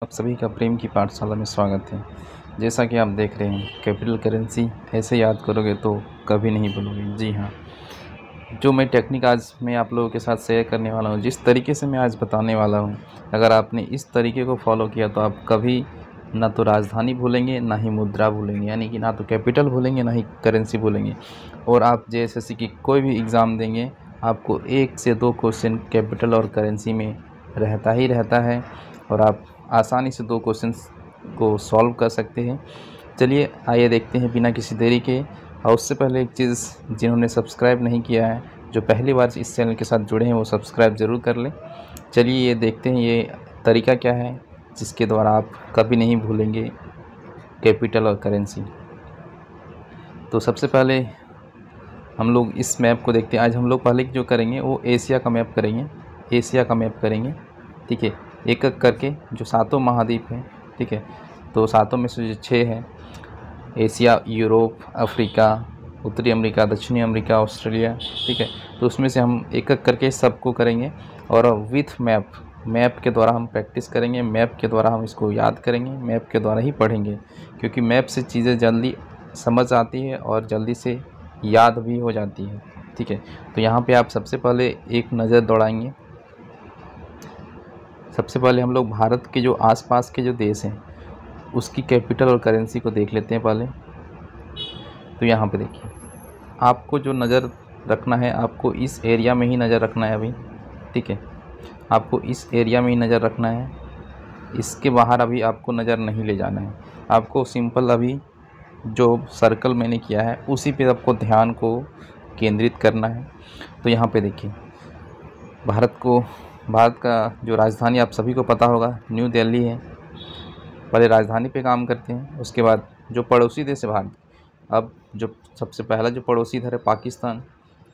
आप सभी का प्रेम की पाठशाला में स्वागत है। जैसा कि आप देख रहे हैं, कैपिटल करेंसी ऐसे याद करोगे तो कभी नहीं भूलोगे। जी हाँ, जो मैं टेक्निक आज मैं आप लोगों के साथ शेयर करने वाला हूँ, जिस तरीके से मैं आज बताने वाला हूँ, अगर आपने इस तरीके को फॉलो किया तो आप कभी ना तो राजधानी भूलेंगे, ना ही मुद्रा भूलेंगे, यानी कि ना तो कैपिटल भूलेंगे, ना ही करेंसी भूलेंगे। और आप जेएसएससी की कोई भी एग्ज़ाम देंगे, आपको 1 से 2 क्वेश्चन कैपिटल और करेंसी में रहता ही रहता है और आप आसानी से 2 क्वेश्चंस को सॉल्व कर सकते हैं। चलिए आइए देखते हैं बिना किसी देरी के। और उससे पहले एक चीज़, जिन्होंने सब्सक्राइब नहीं किया है, जो पहली बार इस चैनल के साथ जुड़े हैं, वो सब्सक्राइब ज़रूर कर लें। चलिए ये देखते हैं ये तरीका क्या है जिसके द्वारा आप कभी नहीं भूलेंगे कैपिटल और करेंसी। तो सबसे पहले हम लोग इस मैप को देखते हैं। आज हम लोग पहले जो करेंगे वो एशिया का मैप करेंगे। एशिया का मैप करेंगे, ठीक है, एक एक करके, जो 7 महाद्वीप हैं, ठीक है। तो 7 में से जो 6 हैं, एशिया, यूरोप, अफ्रीका, उत्तरी अमेरिका, दक्षिणी अमेरिका, ऑस्ट्रेलिया, ठीक है। तो उसमें से हम एक एक करके सबको करेंगे और विथ मैप के द्वारा हम प्रैक्टिस करेंगे। मैप के द्वारा हम इसको याद करेंगे, मैप के द्वारा ही पढ़ेंगे, क्योंकि मैप से चीज़ें जल्दी समझ आती है और जल्दी से याद भी हो जाती है, ठीक है। तो यहाँ पे आप सबसे पहले एक नज़र दौड़ाएंगे। सबसे पहले हम लोग भारत के जो आसपास के जो देश हैं उसकी कैपिटल और करेंसी को देख लेते हैं पहले। तो यहाँ पे देखिए, आपको जो नज़र रखना है, आपको इस एरिया में ही नज़र रखना है अभी, ठीक है। आपको इस एरिया में ही नज़र रखना है, इसके बाहर अभी आपको नज़र नहीं ले जाना है। आपको सिंपल अभी जो सर्कल मैंने किया है उसी पे आपको ध्यान को केंद्रित करना है। तो यहाँ पे देखिए, भारत का जो राजधानी आप सभी को पता होगा, न्यू दिल्ली है। पहले राजधानी पे काम करते हैं, उसके बाद जो पड़ोसी देश है भारत, अब जो सबसे पहला जो पड़ोसी इधर है पाकिस्तान,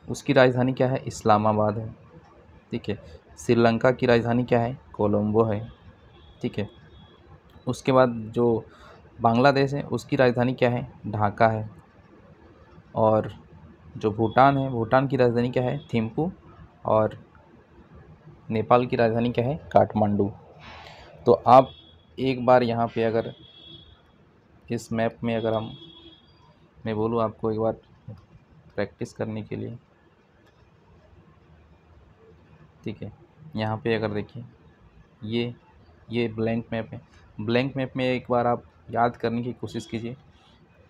उसकी राजधानी क्या है? इस्लामाबाद है, ठीक है। श्रीलंका की राजधानी क्या है? कोलंबो है, ठीक है। उसके बाद जो बांग्लादेश है उसकी राजधानी क्या है? ढाका है। और जो भूटान है, भूटान की राजधानी क्या है? थिम्पू। और नेपाल की राजधानी क्या है? काठमांडू। तो आप एक बार यहाँ पे अगर इस मैप में अगर मैं बोलूँ आपको एक बार प्रैक्टिस करने के लिए, ठीक है। यहाँ पे अगर देखिए, ये ब्लैंक मैप है। ब्लैंक मैप में एक बार आप याद करने की कोशिश कीजिए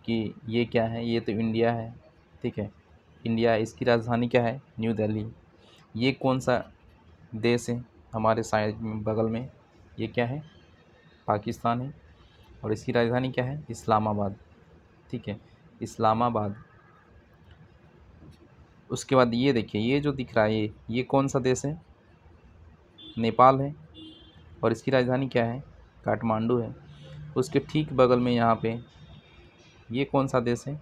कि ये क्या है। ये तो इंडिया है, ठीक है। इंडिया, इसकी राजधानी क्या है? न्यू दिल्ली। ये कौन सा देश है हमारे साइड में, बगल में? ये क्या है? पाकिस्तान है। और इसकी राजधानी क्या है? इस्लामाबाद, ठीक है, इस्लामाबाद। उसके बाद ये देखिए, ये जो दिख रहा है, ये कौन सा देश है? नेपाल है। और इसकी राजधानी क्या है? काठमांडू है। उसके ठीक बगल में यहाँ पे ये कौन सा देश है?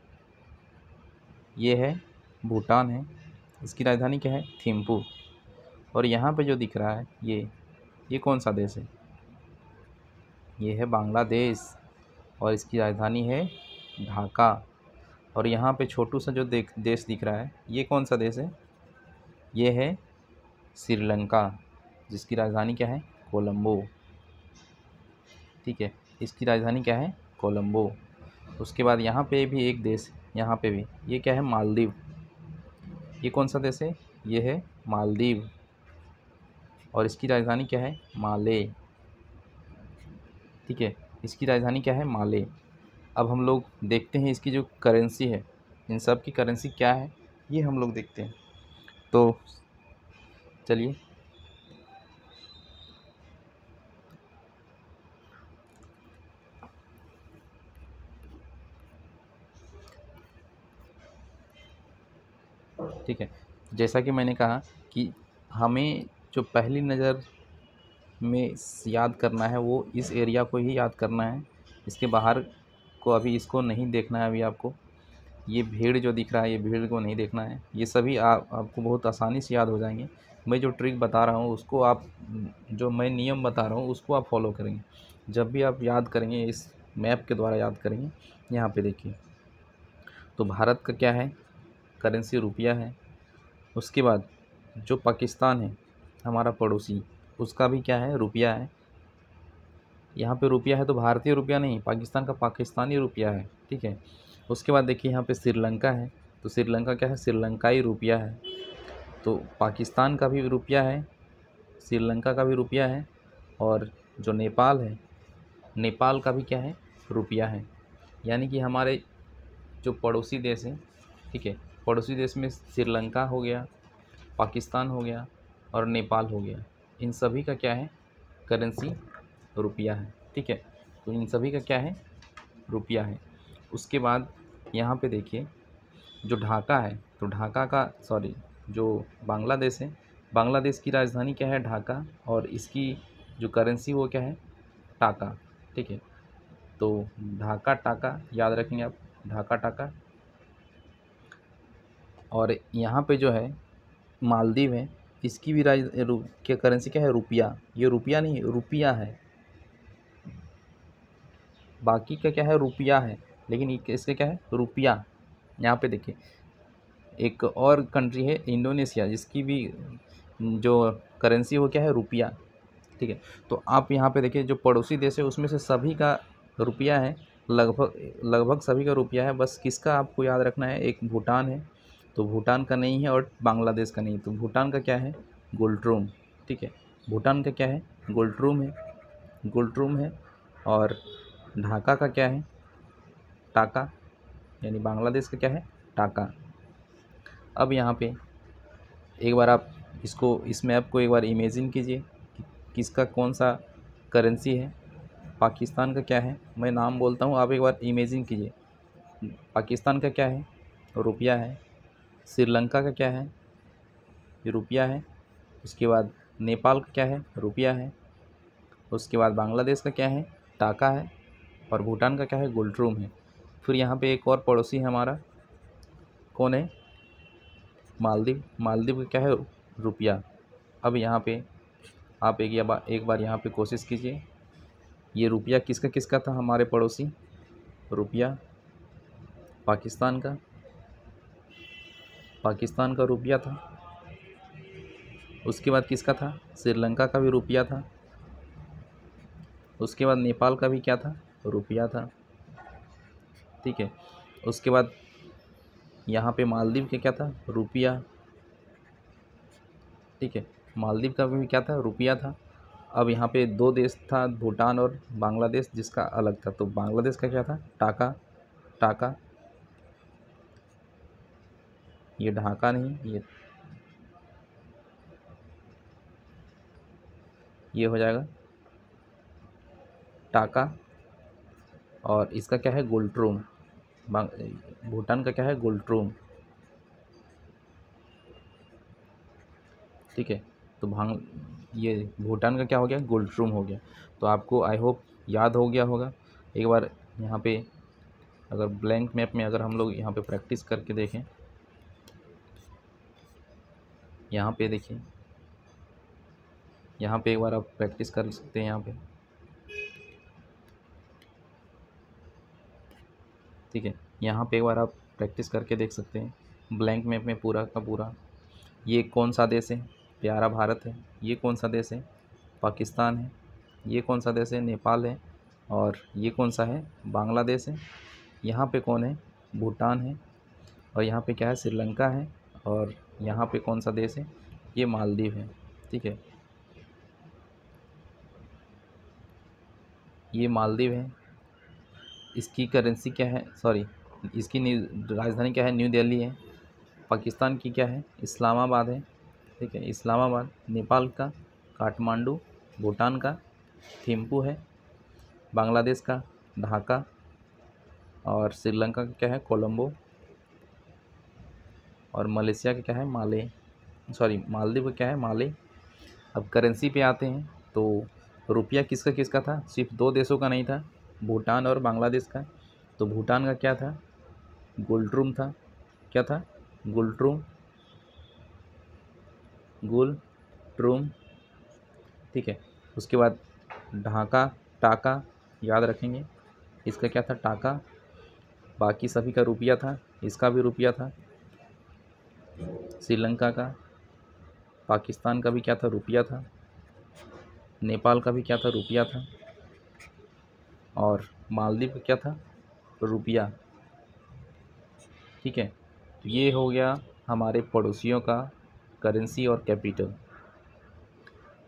ये है भूटान है। इसकी राजधानी क्या है? थिम्पू। और यहाँ पे जो दिख रहा है, ये कौन सा देश है? ये है बांग्लादेश और इसकी राजधानी है ढाका। और यहाँ पे छोटू सा जो देश दिख रहा है, ये कौन सा देश है? ये है श्रीलंका, जिसकी राजधानी क्या है? कोलंबो, ठीक है। इसकी राजधानी क्या है? कोलंबो। उसके बाद यहाँ पे भी एक देश, यहाँ पे भी, ये क्या है? मालदीव। ये कौन सा देश है? ये है मालदीव। और इसकी राजधानी क्या है? माले, ठीक है। इसकी राजधानी क्या है? माले। अब हम लोग देखते हैं इसकी जो करेंसी है, इन सब की करेंसी क्या है, ये हम लोग देखते हैं। तो चलिए, ठीक है। जैसा कि मैंने कहा कि हमें जो पहली नज़र में याद करना है वो इस एरिया को ही याद करना है। इसके बाहर को अभी इसको नहीं देखना है। अभी आपको ये भीड़ जो दिख रहा है, ये भीड़ को नहीं देखना है। ये सभी आपको बहुत आसानी से याद हो जाएंगे। मैं जो ट्रिक बता रहा हूँ उसको आप, जो मैं नियम बता रहा हूँ उसको आप फॉलो करेंगे। जब भी आप याद करेंगे, इस मैप के द्वारा याद करेंगे। यहाँ पे देखिए, तो भारत का क्या है? करेंसी रुपया है। उसके बाद जो पाकिस्तान है हमारा पड़ोसी, उसका भी क्या है? रुपया है। यहाँ पे रुपया है तो भारतीय रुपया नहीं, पाकिस्तान का पाकिस्तानी रुपया है, ठीक है। उसके बाद देखिए यहाँ पे श्रीलंका है, तो श्रीलंका क्या है, श्रीलंकाई रुपया है। तो पाकिस्तान का भी रुपया है, श्रीलंका का भी रुपया है, और जो नेपाल है, नेपाल का भी क्या है, रुपया है। यानी कि हमारे जो पड़ोसी देश हैं, ठीक है, पड़ोसी देश में श्रीलंका हो गया, पाकिस्तान हो गया और नेपाल हो गया, इन सभी का क्या है, करेंसी रुपया है, ठीक है। तो इन सभी का क्या है, रुपया है। उसके बाद यहाँ पे देखिए जो ढाका है, तो ढाका का जो बांग्लादेश है, बांग्लादेश की राजधानी क्या है, ढाका, और इसकी जो करेंसी वो क्या है, टाका, ठीक है। तो ढाका टाका याद रखेंगे आप, ढाका टाका। और यहाँ पे जो है मालदीव है, इसकी भी क्या करेंसी क्या है, रुपया। ये रुपया नहीं, रुपया है। बाकी का क्या है, रुपया है, लेकिन इसका क्या है, रुपया। यहाँ पे देखिए एक और कंट्री है इंडोनेशिया, जिसकी भी जो करेंसी वो क्या है, रुपया, ठीक है। तो आप यहाँ पे देखिए जो पड़ोसी देश है उसमें से सभी का रुपया है, लगभग सभी का रुपया है। बस किसका आपको याद रखना है, एक भूटान है, तो भूटान का नहीं है, और बांग्लादेश का नहीं। तो भूटान का क्या है, गोल्ट्रूम, ठीक है। भूटान का क्या है, गोल्ट्रूम है, गोल्ट्रूम है। और ढाका का क्या है, टाका, यानी बांग्लादेश का क्या है, टाका। अब यहाँ पे एक बार आप इस मैप को एक बार इमेजिन कीजिए कि किसका कौन सा करेंसी है। पाकिस्तान का क्या है, मैं नाम बोलता हूँ, आप एक बार इमेजिन कीजिए। पाकिस्तान का क्या है, रुपया है। श्रीलंका का क्या है, ये रुपया है। उसके बाद नेपाल का क्या है, रुपया है। उसके बाद बांग्लादेश का क्या है, टाका है। और भूटान का क्या है, गोल्ट्रूम है। फिर यहाँ पे एक और पड़ोसी है हमारा, कौन है, मालदीव। मालदीव का क्या है, रुपया। अब यहाँ पे आप एक बार यहाँ पे कोशिश कीजिए, ये रुपया किसका किसका था, हमारे पड़ोसी, रुपया पाकिस्तान का रुपया था। उसके बाद किसका था, श्रीलंका का भी रुपया था। उसके बाद नेपाल का भी क्या था, रुपया था, ठीक है। उसके बाद यहाँ पे मालदीव के क्या था, रुपया, ठीक है। मालदीव का भी क्या था, रुपया था। अब यहाँ पे दो देश था, भूटान और बांग्लादेश, जिसका अलग था। तो बांग्लादेश का क्या था, टाका, टाका। ये ढाका नहीं, ये हो जाएगा टाका। और इसका क्या है, गोल्ट्रूम। भूटान का क्या है, गोल्ट्रूम, ठीक है। तो ये भूटान का क्या हो गया, गोल्ट्रूम हो गया। तो आपको आई होप याद हो गया होगा। एक बार यहाँ पे अगर ब्लैंक मैप में अगर हम लोग यहाँ पे प्रैक्टिस करके देखें, यहाँ पे देखिए, यहाँ पे एक बार आप प्रैक्टिस कर सकते हैं यहाँ पे, ठीक है। यहाँ पे एक बार आप प्रैक्टिस करके देख सकते हैं ब्लैंक मैप में पूरा का पूरा। ये कौन सा देश है, प्यारा भारत है। ये कौन सा देश है, पाकिस्तान है। ये कौन सा देश है, नेपाल है। और ये कौन सा है, बांग्लादेश है। यहाँ पे कौन है, भूटान है। और यहाँ पे क्या है, श्रीलंका है। और यहाँ पे कौन सा देश है, ये मालदीव है, ठीक है। ये मालदीव है। इसकी करेंसी क्या है, इसकी राजधानी क्या है, न्यू दिल्ली है। पाकिस्तान की क्या है, इस्लामाबाद है, ठीक है, इस्लामाबाद। नेपाल का काठमांडू, भूटान का थिम्पू है, बांग्लादेश का ढाका, और श्रीलंका का क्या है, कोलंबो, और मलेशिया का क्या है, मालदीव का क्या है, माले। अब करेंसी पे आते हैं, तो रुपया किसका किसका था, सिर्फ दो देशों का नहीं था, भूटान और बांग्लादेश का। तो भूटान का क्या था, गोल्ट्रूम था। क्या था, गोल्ट्रूम, गोल्ट्रूम, ठीक है। उसके बाद ढाका, टाका याद रखेंगे, इसका क्या था, टाका। बाकी सभी का रुपया था, इसका भी रुपया था। श्रीलंका का, पाकिस्तान का भी क्या था, रुपया था। नेपाल का भी क्या था, रुपया था। और मालदीव का क्या था, रुपया। ठीक है, तो ये हो गया हमारे पड़ोसियों का करेंसी और कैपिटल।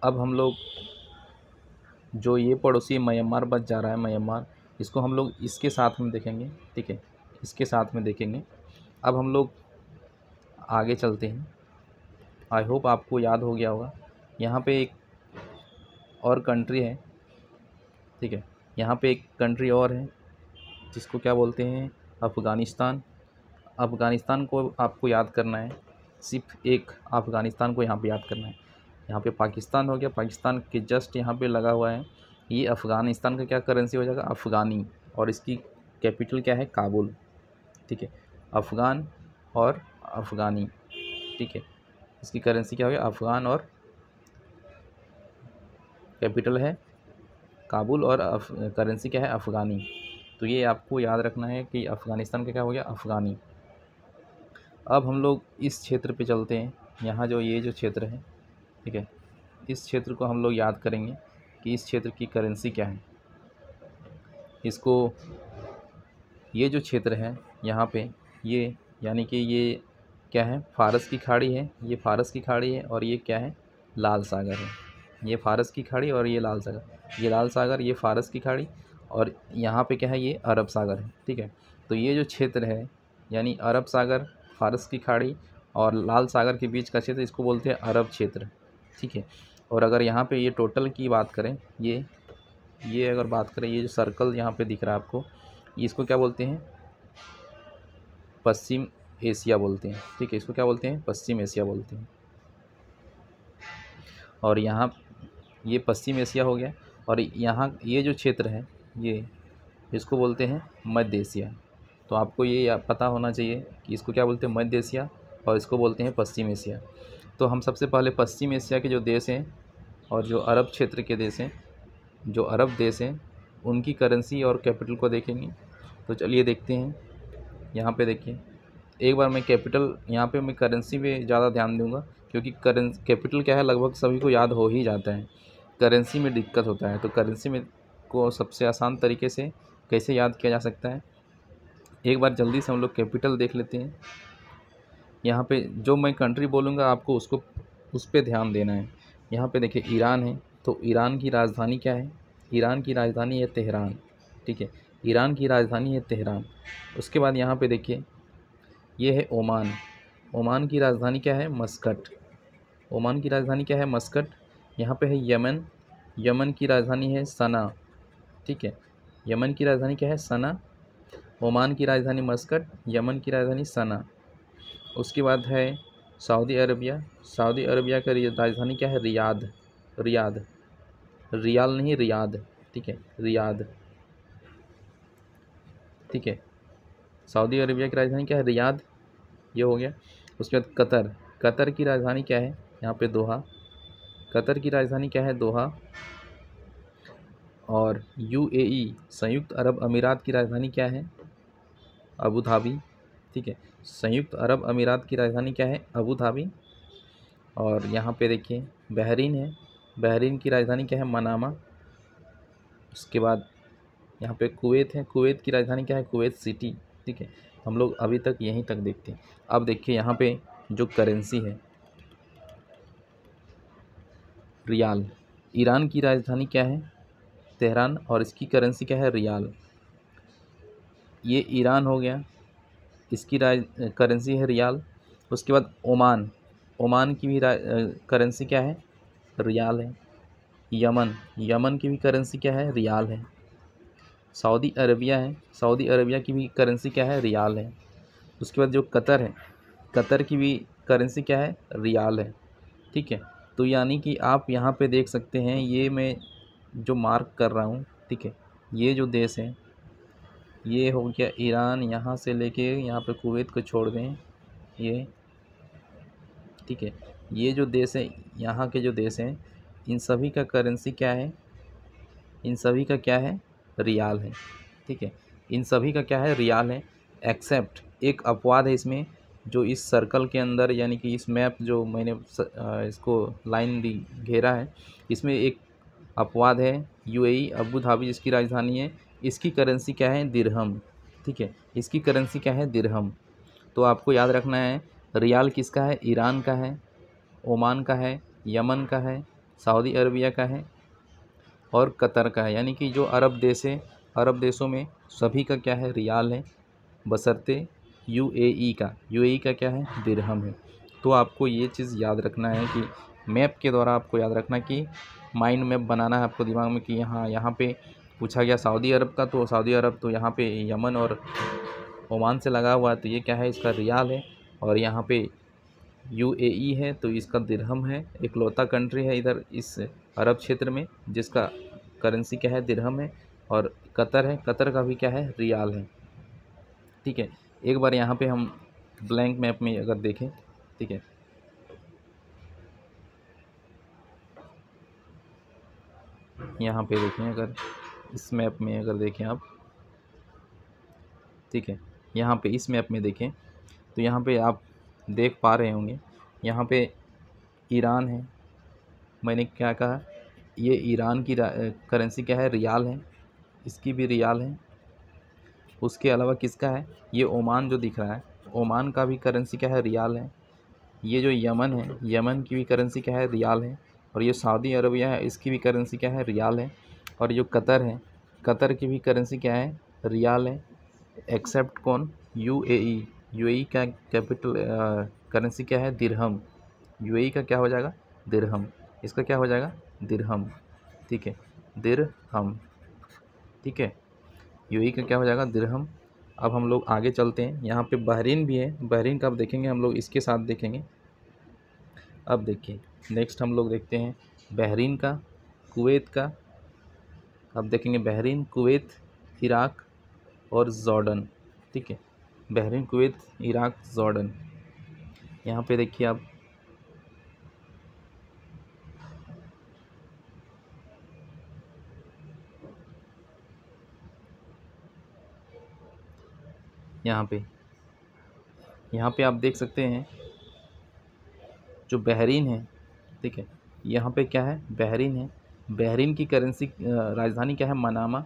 अब हम लोग जो ये पड़ोसी म्यांमार बच जा रहा है, म्यांमार, इसको हम लोग इसके साथ में देखेंगे। ठीक है, इसके साथ में देखेंगे। अब हम लोग आगे चलते हैं। आई होप आपको याद हो गया होगा, यहाँ पे एक और कंट्री है। ठीक है, यहाँ पे एक कंट्री और है जिसको क्या बोलते हैं, अफ़गानिस्तान। अफ़गानिस्तान को आपको याद करना है, सिर्फ एक अफ़गानिस्तान को यहाँ पे याद करना है। यहाँ पे पाकिस्तान हो गया, पाकिस्तान के जस्ट यहाँ पे लगा हुआ है। ये अफ़गानिस्तान का क्या करेंसी हो जाएगा, अफ़गानी, और इसकी कैपिटल क्या है, काबुल। ठीक है, अफ़गान और अफ़गानी। ठीक है, इसकी करेंसी क्या हो गया, अफ़गान, और कैपिटल है काबुल, और करेंसी क्या है, अफ़गानी। तो ये आपको याद रखना है कि अफ़गानिस्तान का क्या हो गया, अफ़गानी। अब हम लोग इस क्षेत्र पे चलते हैं। यहाँ जो ये जो क्षेत्र है, ठीक है, इस क्षेत्र को हम लोग याद करेंगे कि इस क्षेत्र की करेंसी क्या है। इसको, ये जो क्षेत्र है यहाँ पे, ये यानी कि ये क्या है, फारस की खाड़ी है। ये फारस की खाड़ी है, और ये क्या है, लाल सागर है। ये फारस की खाड़ी और ये लाल सागर, ये लाल सागर, ये फारस की खाड़ी, और यहाँ पे क्या है, ये अरब सागर है। ठीक है, तो ये जो क्षेत्र है यानी अरब सागर, फारस की खाड़ी और लाल सागर के बीच का क्षेत्र, इसको बोलते हैं अरब क्षेत्र। ठीक है, और अगर यहाँ पे ये टोटल की बात करें, ये अगर बात करें, ये जो सर्कल यहाँ पे दिख रहा है आपको, इसको क्या बोलते हैं, पश्चिम एशिया बोलते हैं। ठीक है, इसको क्या बोलते हैं, पश्चिम एशिया बोलते हैं। और यहाँ ये पश्चिम एशिया हो गया, और यहाँ ये जो क्षेत्र है, ये इसको बोलते हैं मध्य एशिया। तो आपको ये पता होना चाहिए कि इसको क्या बोलते हैं, मध्य एशिया, और इसको बोलते हैं पश्चिम एशिया। तो हम सबसे पहले पश्चिम एशिया के जो देश हैं और जो अरब क्षेत्र के देश हैं, जो अरब देश हैं, उनकी करेंसी और कैपिटल को देखेंगे। तो चलिए देखते हैं। यहाँ पे देखिए, एक बार मैं कैपिटल, यहाँ पे मैं करेंसी पे ज़्यादा ध्यान दूंगा, क्योंकि कैपिटल क्या है, लगभग सभी को याद हो ही जाता है। करेंसी में दिक्कत होता है। तो करेंसी में को सबसे आसान तरीके से कैसे याद किया जा सकता है, एक बार जल्दी से हम लोग कैपिटल देख लेते हैं। यहाँ पे जो मैं कंट्री बोलूँगा आपको उसको, उस पर ध्यान देना है। यहाँ पे देखिए ईरान है, तो ईरान की राजधानी क्या है, ईरान की राजधानी है तेहरान। ठीक है, ईरान की राजधानी है तेहरान। उसके बाद यहाँ पे देखिए, ये है ओमान। ओमान की राजधानी क्या है, मस्कट। ओमान की राजधानी क्या है, मस्कट। यहाँ पे है यमन। यमन की राजधानी है सना। ठीक है, यमन की राजधानी क्या है, सना। ओमान की राजधानी मस्कट, यमन की राजधानी सना। उसके बाद है सऊदी अरबिया। सऊदी अरबिया का राजधानी क्या है, रियाद। रियाद, रियाल नहीं, रियाद। ठीक है, रियाद। ठीक है, सऊदी अरबिया की राजधानी क्या है, रियाद। ये हो गया। उसके बाद कतर। कतर की राजधानी क्या है, यहाँ पे दोहा। कतर की राजधानी क्या है, दोहा। और यूएई, संयुक्त अरब अमीरात की राजधानी क्या है, अबू धाबी। ठीक है, संयुक्त अरब अमीरात की राजधानी क्या है, अबू धाबी। और यहाँ पे देखिए बहरीन है। बहरीन की राजधानी क्या है, मनामा। उसके बाद यहाँ पे कुवैत है। कुवैत की राजधानी क्या है, कुवैत सिटी। ठीक है, हम लोग अभी तक यहीं तक देखते हैं। अब देखिए यहाँ पे जो करेंसी है, रियाल। ईरान की राजधानी क्या है, तेहरान, और इसकी करेंसी क्या है, रियाल। ये ईरान हो गया, इसकी करेंसी है रियाल। उसके बाद ओमान। ओमान की भी करेंसी क्या है, रियाल है। यमन। यमन की भी करेंसी क्या है, रियाल है। सऊदी अरबिया है। सऊदी अरबिया की भी करेंसी क्या है, रियाल है। उसके बाद जो कतर है, कतर की भी करेंसी क्या है, रियाल है। ठीक है, तो यानी कि आप यहाँ पे देख सकते हैं, ये मैं जो मार्क कर रहा हूँ, ठीक है, ये जो देश है, ये हो गया ईरान, यहाँ से लेके यहाँ पे कुवैत को छोड़ दें, ये। ठीक है, ये जो देश है, यहाँ के जो देश हैं, इन सभी का करेंसी क्या है, इन सभी का क्या है, रियाल है। ठीक है, इन सभी का क्या है, रियाल है। एक्सेप्ट एक अपवाद है इसमें, जो इस सर्कल के अंदर, यानी कि इस मैप जो मैंने इसको लाइन दी घेरा है, इसमें एक अपवाद है यूएई अबू धाबी जिसकी राजधानी है, इसकी करेंसी क्या है, दिरहम। ठीक है, इसकी करेंसी क्या है, दिरहम। तो आपको याद रखना है रियाल किसका है, ईरान का है, ओमान का है, यमन का है, सऊदी अरबिया का है और कतर का है। यानी कि जो अरब देश है, अरब देशों में सभी का क्या है, रियाल है, बशर्ते यूएई का क्या है, दिरहम है। तो आपको ये चीज़ याद रखना है कि मैप के द्वारा आपको याद रखना कि माइंड मैप बनाना है आपको दिमाग में कि यहाँ पे पूछा गया सऊदी अरब का, तो सऊदी अरब तो यहाँ पे यमन और ओमान से लगा हुआ है, तो ये क्या है, इसका रियाल है। और यहाँ पे यूएई है तो इसका दिरहम है। इकलौता कंट्री है इधर इस अरब क्षेत्र में जिसका करेंसी क्या है, दिरहम है। और कतर है, कतर का भी क्या है, रियाल है। ठीक है, एक बार यहाँ पे हम ब्लैंक मैप में अगर देखें, ठीक है, यहाँ पे देखें, अगर इस मैप में अगर देखें आप, ठीक है, यहाँ पे इस मैप में देखें तो यहाँ पे आप देख पा रहे होंगे, यहाँ पे ईरान है। मैंने क्या कहा, ये ईरान की करेंसी क्या है, रियाल है, इसकी भी रियाल है। उसके अलावा किसका है, ये ओमान जो दिख रहा है, ओमान का भी करेंसी क्या है, रियाल है। ये जो यमन है, यमन की भी करेंसी क्या है, रियाल है। और ये सऊदी अरबिया है, इसकी भी करेंसी क्या है, रियाल है। और जो कतर है, कतर की भी करेंसी क्या है, रियाल है। एक्सेप्ट कौन, यूएई, यूएई का कैपिटल करेंसी क्या है, दिरहम। यूएई का क्या हो जाएगा, दिरहम। इसका क्या हो जाएगा, दिरहम। ठीक है, दिरहम। ठीक है, यूएई का क्या हो जाएगा, दिरहम। अब हम लोग आगे चलते हैं, यहाँ पे बहरीन भी है। बहरीन का अब देखेंगे हम लोग, इसके साथ देखेंगे। अब देखिए नेक्स्ट हम लोग देखते हैं बहरीन का, कुवैत का। अब देखेंगे बहरीन, कुवैत, इराक और जॉर्डन। ठीक है, बहरीन, कुवैत, इराक, जॉर्डन। यहाँ पे देखिए आप, यहाँ पे आप देख सकते हैं जो बहरीन है। ठीक है, यहाँ पे क्या है, बहरीन है। बहरीन की करेंसी राजधानी क्या है, मनामा,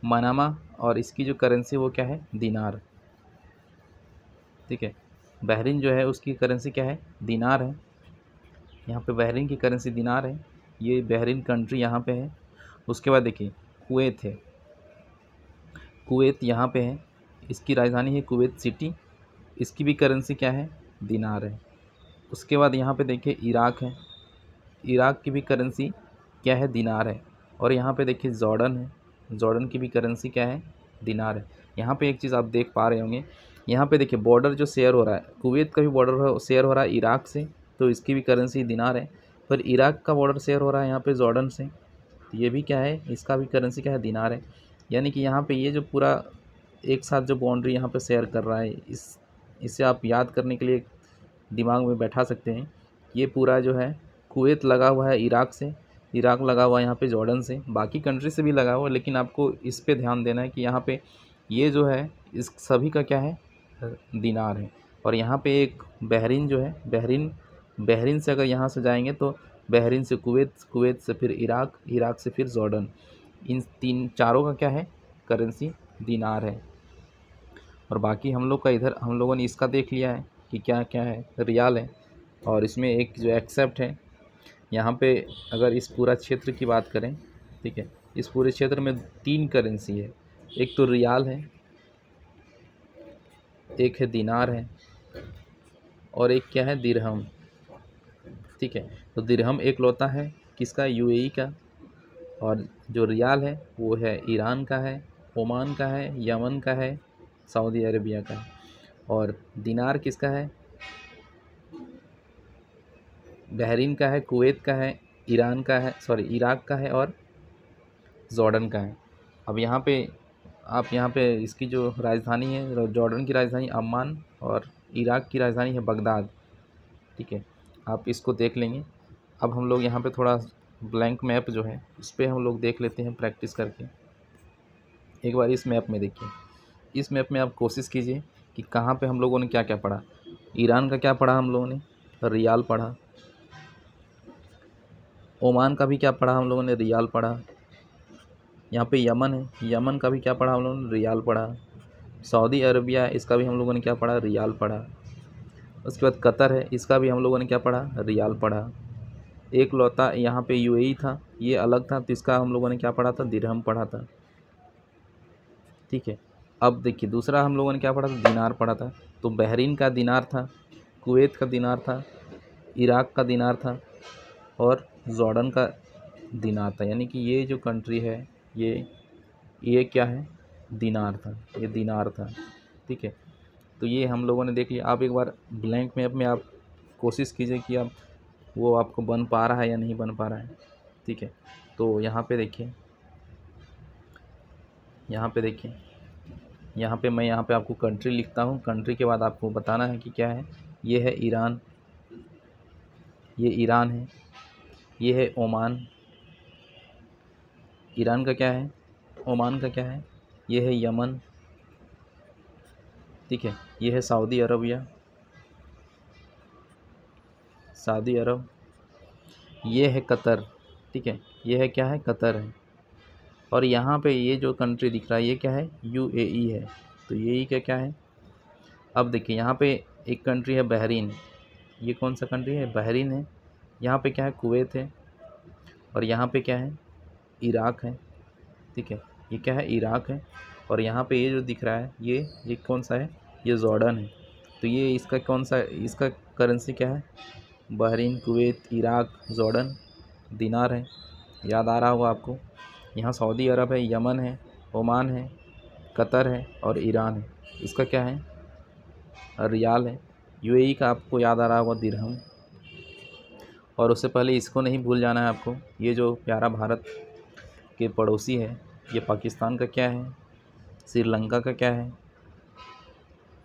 मनामा। और इसकी जो करेंसी वो क्या है, दिनार। ठीक है, बहरीन जो है उसकी करेंसी क्या है, दिनार है। यहाँ पे बहरीन की करेंसी दिनार है, ये बहरीन कंट्री यहाँ पे है। उसके बाद देखिए कुवैत है, कुवैत यहाँ पे है, इसकी राजधानी है कुवैत सिटी, इसकी भी करेंसी क्या है, दिनार है। उसके बाद यहाँ पे देखिए इराक है, इराक की भी करेंसी क्या है, दिनार है। और यहाँ पे देखिए जॉर्डन है, जॉर्डन की भी करेंसी क्या है, दिनार है। यहाँ पे एक चीज़ आप देख पा रहे होंगे, यहाँ पे देखिए बॉर्डर जो शेयर हो रहा है, कुवैत का भी बॉर्डर शेयर हो रहा है इराक से, तो इसकी भी करेंसी दिनार है। पर इराक का बॉर्डर शेयर हो रहा है यहाँ पे जॉर्डन से, तो ये भी क्या है, इसका भी करेंसी क्या है, दिनार है। यानी कि यहाँ पे ये जो पूरा एक साथ जो बाउंड्री यहाँ पे शेयर कर रहा है, इसे आप याद करने के लिए दिमाग में बैठा सकते हैं। ये पूरा जो है कुवैत लगा हुआ है इराक से, इराक लगा हुआ है यहाँ पे जॉर्डन से, बाकी कंट्री से भी लगा हुआ है, लेकिन आपको इस पे ध्यान देना है कि यहाँ पे ये जो है इस सभी का क्या है, दिनार है। और यहाँ पे एक बहरीन जो है, बहरीन से अगर यहाँ से जाएंगे तो बहरीन से कुवैत, कुवैत से फिर इराक, इराक से फिर जॉर्डन। इन चारों का क्या है, करेंसी दिनार है। और बाकी हम लोग का इधर हम लोगों ने इसका देख लिया है कि क्या क्या है, रियाल है। और इसमें एक जो एक्सेप्ट है, यहाँ पे अगर इस पूरा क्षेत्र की बात करें, ठीक है, इस पूरे क्षेत्र में 3 करेंसी है, एक तो रियाल है, एक है दिनार है और एक क्या है, दिरहम। ठीक है, तो दिरहम एक लौता है किसका, यूएई का। और जो रियाल है वो है ईरान का है, ओमान का है, यमन का है, सऊदी अरबिया का है। और दिनार किसका है, बहरीन का है, कुवैत का है, ईरान का है, सॉरी इराक का है और जॉर्डन का है। अब यहाँ पे आप यहाँ पे इसकी जो राजधानी है, जॉर्डन की राजधानी अम्मान और इराक की राजधानी है बगदाद। ठीक है, आप इसको देख लेंगे। अब हम लोग यहाँ पे थोड़ा ब्लैंक मैप जो है उस पर हम लोग देख लेते हैं प्रैक्टिस करके। एक बार इस मैप में देखिए, इस मैप में आप कोशिश कीजिए कि कहाँ पे हम लोगों ने क्या क्या पढ़ा। ईरान का क्या पढ़ा हम लोगों ने, रियाल पढ़ा। ओमान का भी क्या पढ़ा हम लोगों ने, रियाल पढ़ा। यहाँ पे यमन है, यमन का भी क्या पढ़ा हम लोगों ने, रियाल पढ़ा। सऊदी अरबिया, इसका भी हम लोगों ने क्या पढ़ा, रियाल पढ़ा। उसके बाद कतर है, इसका भी हम लोगों ने क्या पढ़ा, रियाल पढ़ा। एक लौता यहाँ पे यूएई था, ये अलग था, तो इसका हम लोगों ने क्या पढ़ा था, दिरहम पढ़ा था। ठीक है, अब देखिए दूसरा हम लोगों ने क्या पढ़ा था, दिनार पढ़ा था। तो बहरीन का दिनार था, कुवैत का दिनार था, इराक का दिनार था और जॉर्डन का दिनार था। यानी कि ये जो कंट्री है ये क्या है, दिनार था, ये दिनार था। ठीक है, तो ये हम लोगों ने देख लिया। आप एक बार ब्लैंक मैप में आप कोशिश कीजिए कि आप वो आपको बन पा रहा है या नहीं बन पा रहा है। ठीक है, तो यहाँ पे देखिए, यहाँ पे देखिए, यहाँ पे मैं यहाँ पे आपको कंट्री लिखता हूँ। कंट्री के बाद आपको बताना है कि क्या है। ये है ईरान, ये ईरान है, ये है ओमान, ईरान का क्या है, ओमान का क्या है, ये है यमन। ठीक है, ये है सऊदी अरबिया, सऊदी अरब, ये है कतर। ठीक है, ये है क्या है, कतर है। और यहाँ पे ये जो कंट्री दिख रहा है ये क्या है, यूएई है। तो यूएई का क्या है, अब देखिए यहाँ पे एक कंट्री है बहरीन, ये कौन सा कंट्री है, बहरीन है। यहाँ पे क्या है, कुवैत है। और यहाँ पे क्या है, इराक है। ठीक है, ये क्या है, इराक है। और यहाँ पे ये जो दिख रहा है ये कौन सा है, ये जॉर्डन है। तो ये इसका कौन सा, इसका करेंसी क्या है, बहरीन, कुवैत, इराक, जॉर्डन, दिनार है। याद आ रहा होगा आपको। यहाँ सऊदी अरब है, यमन है, ओमान है, कतर है और ईरान है। इसका क्या है, रियाल है। यूएई का आपको याद आ रहा होगा, दिरहम। और उससे पहले इसको नहीं भूल जाना है आपको, ये जो प्यारा भारत के पड़ोसी है, ये पाकिस्तान का क्या है, श्रीलंका का क्या है,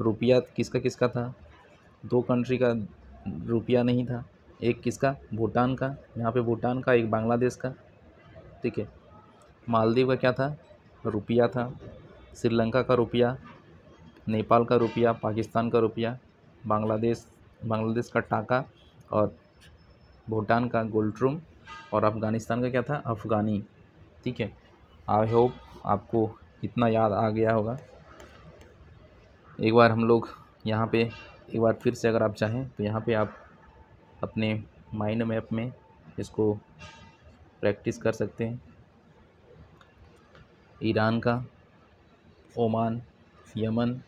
रुपया किसका किसका था, दो कंट्री का रुपया नहीं था, एक किसका, भूटान का, यहाँ पे भूटान का, एक बांग्लादेश का। ठीक है, मालदीव का क्या था, रुपया था, श्रीलंका का रुपया, नेपाल का रुपया, पाकिस्तान का रुपया, बांग्लादेश का टाका और भूटान का गोल्ट्रुम और अफ़गानिस्तान का क्या था, अफ़गानी। ठीक है, आई होप आपको इतना याद आ गया होगा। एक बार हम लोग यहाँ पे एक बार फिर से अगर आप चाहें तो यहाँ पे आप अपने माइंड मैप में इसको प्रैक्टिस कर सकते हैं। ईरान का, Oman, Yemen,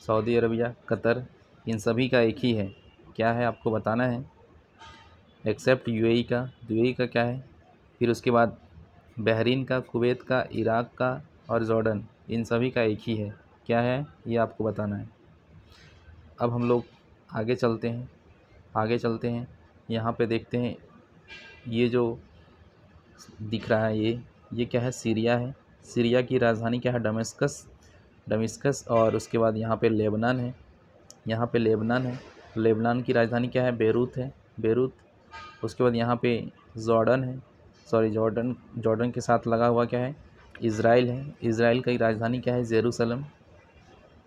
Saudi Arabia, Qatar, इन सभी का एक ही है। क्या है आपको बताना है, एक्सेप्ट यूएई का। यूएई का क्या है, फिर उसके बाद बहरीन का, कुवैत का, इराक का और जॉर्डन, इन सभी का एक ही है। क्या है ये आपको बताना है। अब हम लोग आगे चलते हैं, आगे चलते हैं। यहाँ पे देखते हैं ये जो दिख रहा है ये क्या है, सीरिया है। सीरिया की राजधानी क्या है, दमिश्कस। और उसके बाद यहाँ पे लेबनान है, यहाँ पे लेबनान है। लेबनान की राजधानी क्या है, बेरूत है, बेरूत। उसके बाद यहाँ पे जॉर्डन है, जॉर्डन के साथ लगा हुआ क्या है, इज़राइल है। इज़राइल की राजधानी क्या है, जेरूसलम।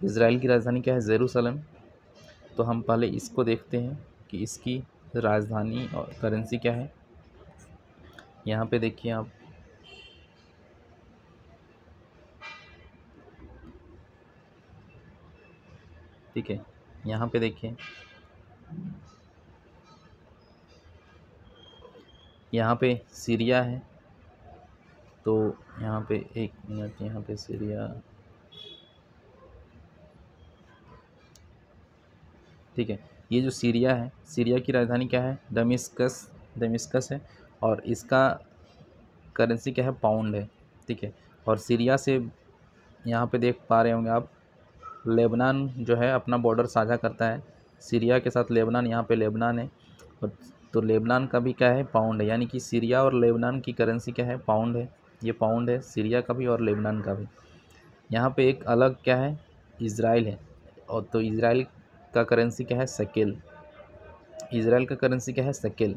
इज़राइल की राजधानी क्या है, जेरूसलम। तो हम पहले इसको देखते हैं कि इसकी राजधानी और करेंसी क्या है। यहाँ पे देखिए आप, ठीक है, यहाँ पे देखिए, यहाँ पे सीरिया है। तो यहाँ पे एक मिनट, यहाँ पे सीरिया, ठीक है, ये जो सीरिया है, सीरिया की राजधानी क्या है, दमिश्कस है। और इसका करेंसी क्या है, पाउंड है। ठीक है, और सीरिया से यहाँ पे देख पा रहे होंगे आप, लेबनान जो है अपना बॉर्डर साझा करता है सीरिया के साथ। लेबनान, यहाँ पे लेबनान है। और तो लेबनान का भी क्या है, पाउंड है। यानी कि सीरिया और लेबनान की करेंसी क्या है, पाउंड है। ये पाउंड है सीरिया का भी और लेबनान का भी। यहाँ पे एक अलग क्या है, इज़राइल है। और तो इज़राइल का करेंसी क्या है, शेकेल। इज़राइल का करेंसी क्या है, शेकेल।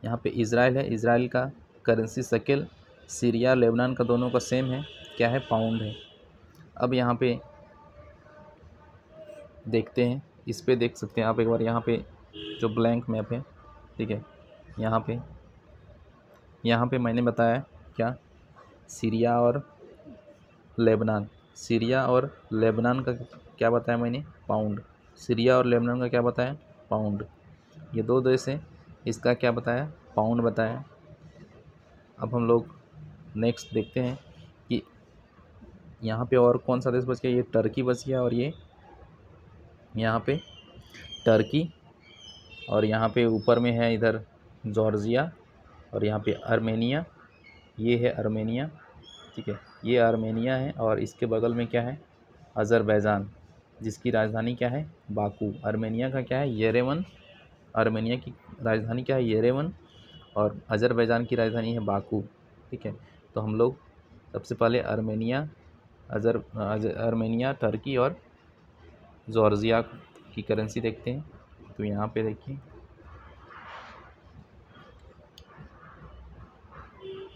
यहाँ पे इज़राइल है, इज़राइल का करेंसी शेकेल। सीरिया लेबनान का दोनों का सेम है, क्या है, पाउंड है। अब यहाँ पे देखते हैं, इस पे देख सकते हैं आप एक बार, यहाँ पे जो ब्लैंक मैप है, ठीक है, यहाँ पे यहाँ पे मैंने बताया क्या, सीरिया और लेबनान। सीरिया और लेबनान का क्या बताया मैंने, पाउंड। सीरिया और लेबनान का क्या बताया, पाउंड। ये दो देश हैं, इसका क्या बताया, पाउंड बताया। अब हम लोग नेक्स्ट देखते हैं कि यहाँ पे और कौन सा देश बच गया। ये टर्की बच गया, और ये यहाँ पे टर्की, और यहाँ पे ऊपर में है इधर जॉर्जिया, और यहाँ पे आर्मेनिया। ये है आर्मेनिया, ठीक है, ये आर्मेनिया है। और इसके बगल में क्या है, अज़रबैजान, जिसकी राजधानी क्या है, बाकू। आर्मेनिया का क्या है, येरेवन। आर्मेनिया की राजधानी क्या है, येरेवन, और अज़रबैजान की राजधानी है बाकू, ठीक है। तो हम लोग सबसे पहले आर्मेनिया, आर्मेनिया, टर्की और जॉर्जिया की करेंसी देखते हैं। तो यहाँ पे देखिए,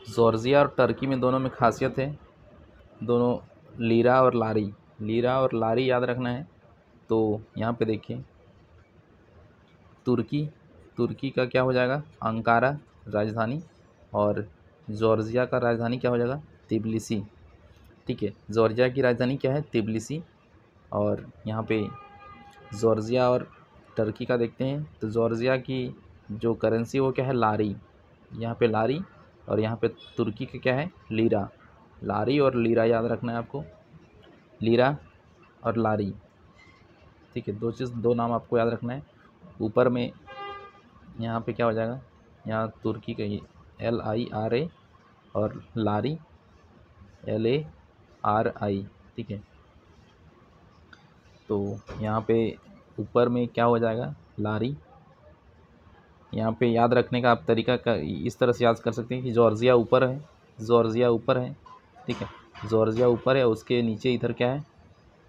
जॉर्जिया और टर्की में दोनों में खासियत है, दोनों लीरा और लारी। लीरा और लारी याद रखना है। तो यहाँ पे देखिए, तुर्की का क्या हो जाएगा, अंकारा राजधानी, और जॉर्जिया का राजधानी क्या हो जाएगा, तिब्लिसी, ठीक है। जॉर्जिया की राजधानी क्या है, तिब्लिसी। और यहाँ पे जॉर्जिया और टर्की का देखते हैं। तो जॉर्जिया की जो करेंसी वो क्या है, लारी। यहाँ पे लारी, और यहाँ पे तुर्की का क्या है, लीरा। लारी और लीरा याद रखना है आपको, लीरा और लारी, ठीक है। दो नाम आपको याद रखना है। ऊपर में यहाँ पे क्या हो जाएगा, यहाँ तुर्की का ये LIRA, और लारी LARI, ठीक है। तो यहाँ पे ऊपर में क्या हो जाएगा, लारी। यहाँ पे याद रखने का आप तरीका का इस तरह से याद कर सकते हैं कि जॉर्जिया ऊपर है, जॉर्जिया ऊपर है, ठीक है। जॉर्जिया ऊपर है, उसके नीचे इधर क्या है,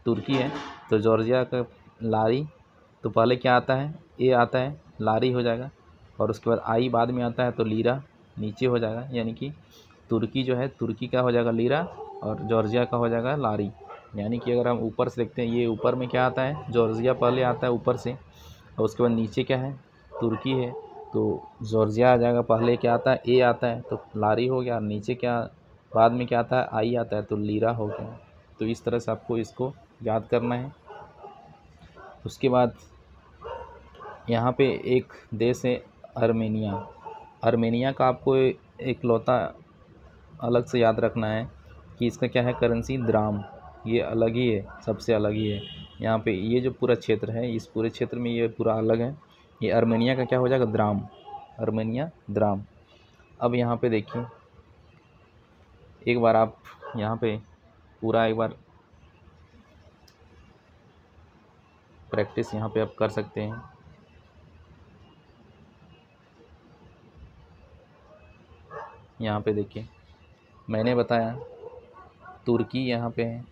तुर्की है। तो जॉर्जिया का लारी, तो पहले क्या आता है, ए आता है, लारी हो जाएगा, और उसके बाद आई बाद में आता है, तो लीरा नीचे हो जाएगा। यानी कि तुर्की जो है, तुर्की का हो जाएगा लीरा, और जॉर्जिया का हो जाएगा लारी। यानी कि अगर हम ऊपर से देखते हैं, ये ऊपर में क्या आता है, जॉर्जिया पहले आता है ऊपर से, और उसके बाद नीचे क्या है, तुर्की है। तो जॉर्जिया आ जाएगा, पहले क्या आता है, ए आता है, तो लारी हो गया। नीचे क्या बाद में क्या आता है, आई आता है, तो लीरा हो गया। तो इस तरह से आपको इसको याद करना है। उसके बाद यहाँ पे एक देश है आर्मेनिया। आर्मेनिया का आपको एक लौता अलग से याद रखना है कि इसका क्या है, करेंसी द्राम। ये अलग ही है, सबसे अलग ही है। यहाँ पे ये जो पूरा क्षेत्र है, इस पूरे क्षेत्र में ये पूरा अलग है। ये आर्मेनिया का क्या हो जाएगा, द्राम। Armenia dram. अब यहाँ पे देखिए, एक बार आप यहाँ पे पूरा एक बार प्रैक्टिस यहाँ पे आप कर सकते हैं। यहाँ पे देखिए, मैंने बताया तुर्की यहाँ पे है,